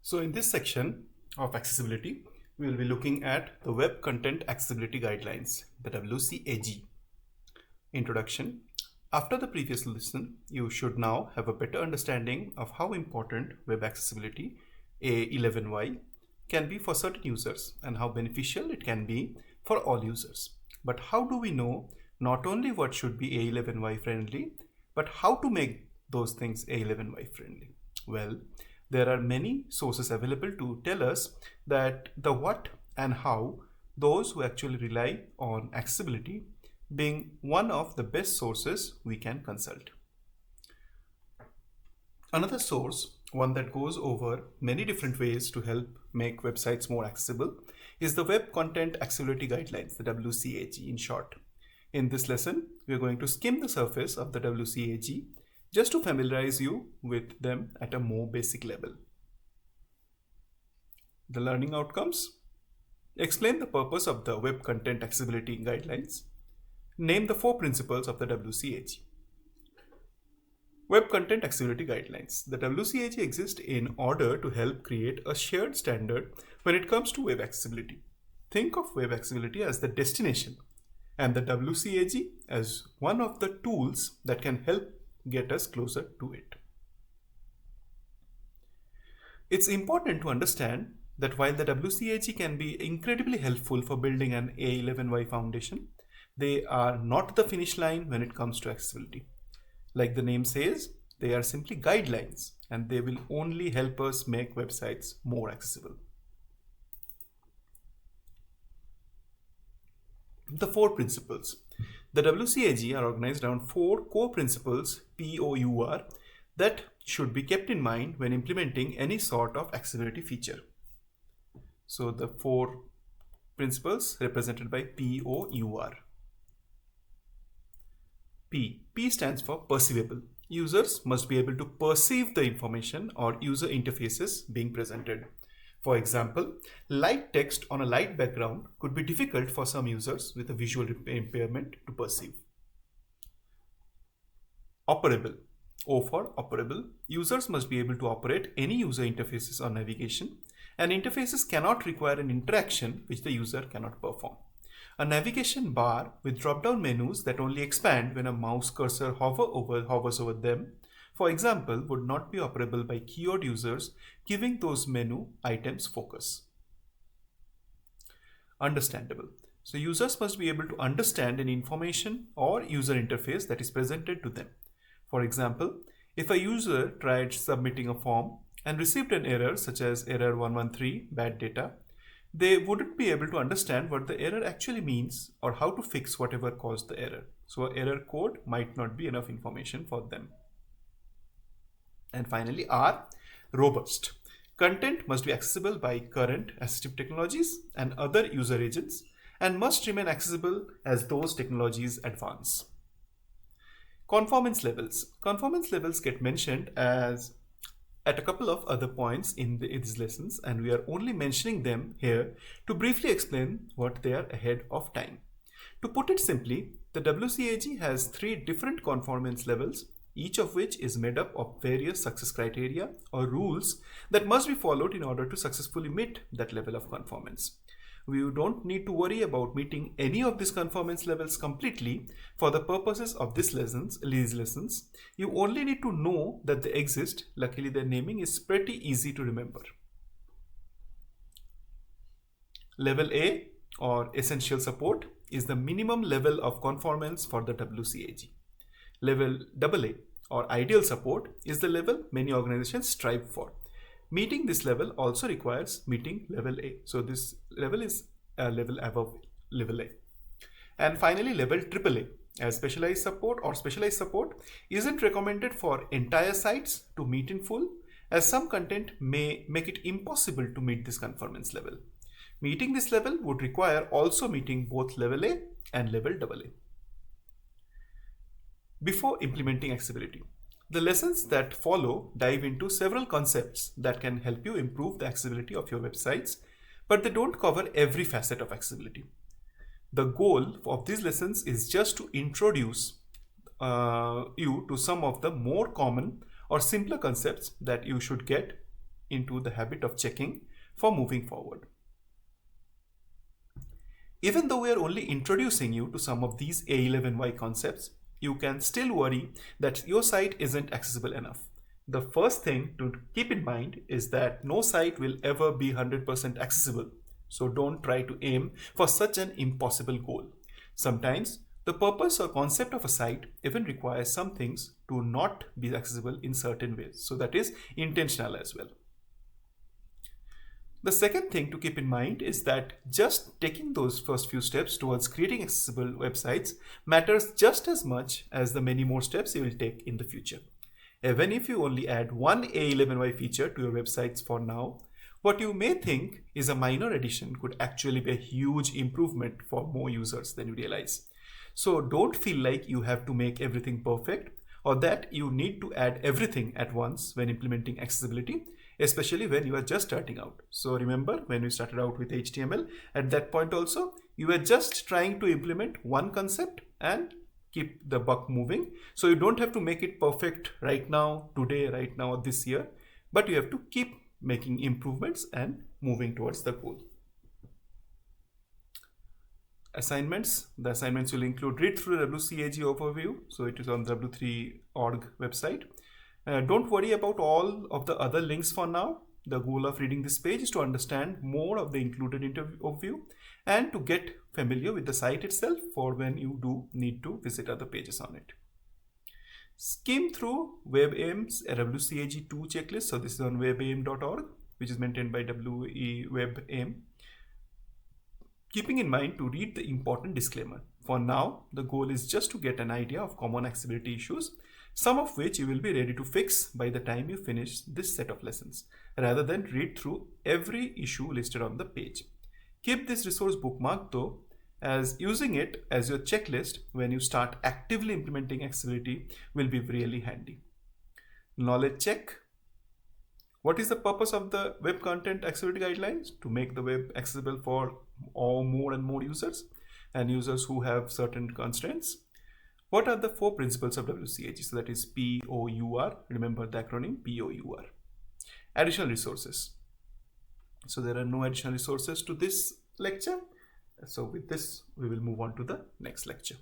So in this section of accessibility, we will be looking at the Web Content Accessibility Guidelines, the WCAG. Introduction. After the previous lesson, you should now have a better understanding of how important web accessibility A11Y can be for certain users and how beneficial it can be for all users. But how do we know not only what should be A11Y friendly, but how to make those things A11Y friendly? Well, there are many sources available to tell us that the what and how, those who actually rely on accessibility being one of the best sources we can consult. Another source, one that goes over many different ways to help make websites more accessible, is the Web Content Accessibility Guidelines, the WCAG in short. In this lesson, we are going to skim the surface of the WCAG just to familiarize you with them at a more basic level. The learning outcomes: explain the purpose of the Web Content Accessibility Guidelines. Name the 4 principles of the WCAG. Web Content Accessibility Guidelines. The WCAG exists in order to help create a shared standard when it comes to web accessibility. Think of web accessibility as the destination and the WCAG as one of the tools that can help get us closer to it. It's important to understand that while the WCAG can be incredibly helpful for building an A11Y foundation, they are not the finish line when it comes to accessibility. Like the name says, they are simply guidelines and they will only help us make websites more accessible. The 4 principles. The WCAG are organized around 4 core principles, POUR, that should be kept in mind when implementing any sort of accessibility feature. So the 4 principles represented by POUR. P stands for perceivable. Users must be able to perceive the information or user interfaces being presented. For example, light text on a light background could be difficult for some users with a visual impairment to perceive. Operable. O for operable. Users must be able to operate any user interfaces or navigation, and interfaces cannot require an interaction which the user cannot perform. A navigation bar with drop-down menus that only expand when a mouse cursor hovers over them, for example, would not be operable by keyboard users, giving those menu items focus. Understandable. So users must be able to understand an information or user interface that is presented to them. For example, if a user tried submitting a form and received an error such as error 113, bad data, they wouldn't be able to understand what the error actually means or how to fix whatever caused the error. So error code might not be enough information for them. And finally, R, robust. Content must be accessible by current assistive technologies and other user agents and must remain accessible as those technologies advance. Conformance levels. Conformance levels get mentioned at a couple of other points in these lessons, and we are only mentioning them here to briefly explain what they are ahead of time. To put it simply, the WCAG has 3 different conformance levels, each of which is made up of various success criteria or rules that must be followed in order to successfully meet that level of conformance. We don't need to worry about meeting any of these conformance levels completely for the purposes of these lessons. You only need to know that they exist. Luckily, their naming is pretty easy to remember. Level A, or essential support, is the minimum level of conformance for the WCAG. Level AA, or ideal support, is the level many organizations strive for. Meeting this level also requires meeting level A. So this level is a level above level A. And finally, level AAA, as specialized support isn't recommended for entire sites to meet in full, as some content may make it impossible to meet this conformance level. Meeting this level would require also meeting both level A and level AA. Before implementing accessibility, the lessons that follow dive into several concepts that can help you improve the accessibility of your websites, but they don't cover every facet of accessibility. The goal of these lessons is just to introduce you to some of the more common or simpler concepts that you should get into the habit of checking for moving forward. Even though we are only introducing you to some of these A11Y concepts, you can still worry that your site isn't accessible enough. The first thing to keep in mind is that no site will ever be 100% accessible. So don't try to aim for such an impossible goal. Sometimes the purpose or concept of a site even requires some things to not be accessible in certain ways. So that is intentional as well. The second thing to keep in mind is that just taking those first few steps towards creating accessible websites matters just as much as the many more steps you will take in the future. Even if you only add one A11Y feature to your websites for now, what you may think is a minor addition could actually be a huge improvement for more users than you realize. So don't feel like you have to make everything perfect or that you need to add everything at once when implementing accessibility, especially when you are just starting out. So remember, when we started out with HTML, at that point also, you were just trying to implement one concept and keep the buck moving. So you don't have to make it perfect right now, today, right now, this year, but you have to keep making improvements and moving towards the goal. Assignments. The assignments will include read through the WCAG overview. So it is on the W3.org website. Don't worry about all of the other links for now. The goal of reading this page is to understand more of the included overview and to get familiar with the site itself for when you do need to visit other pages on it. Skim through WebAIM's WCAG 2 checklist. So this is on webaim.org, which is maintained by WebAIM. Keeping in mind to read the important disclaimer. For now, the goal is just to get an idea of common accessibility issues, some of which you will be ready to fix by the time you finish this set of lessons, rather than read through every issue listed on the page. Keep this resource bookmarked though, as using it as your checklist when you start actively implementing accessibility will be really handy. Knowledge check. What is the purpose of the Web Content Accessibility Guidelines? To make the web accessible for more and more users and users who have certain constraints. What are the 4 principles of WCAG? So that is POUR. Remember the acronym POUR. Additional resources. So there are no additional resources to this lecture. So with this, we will move on to the next lecture.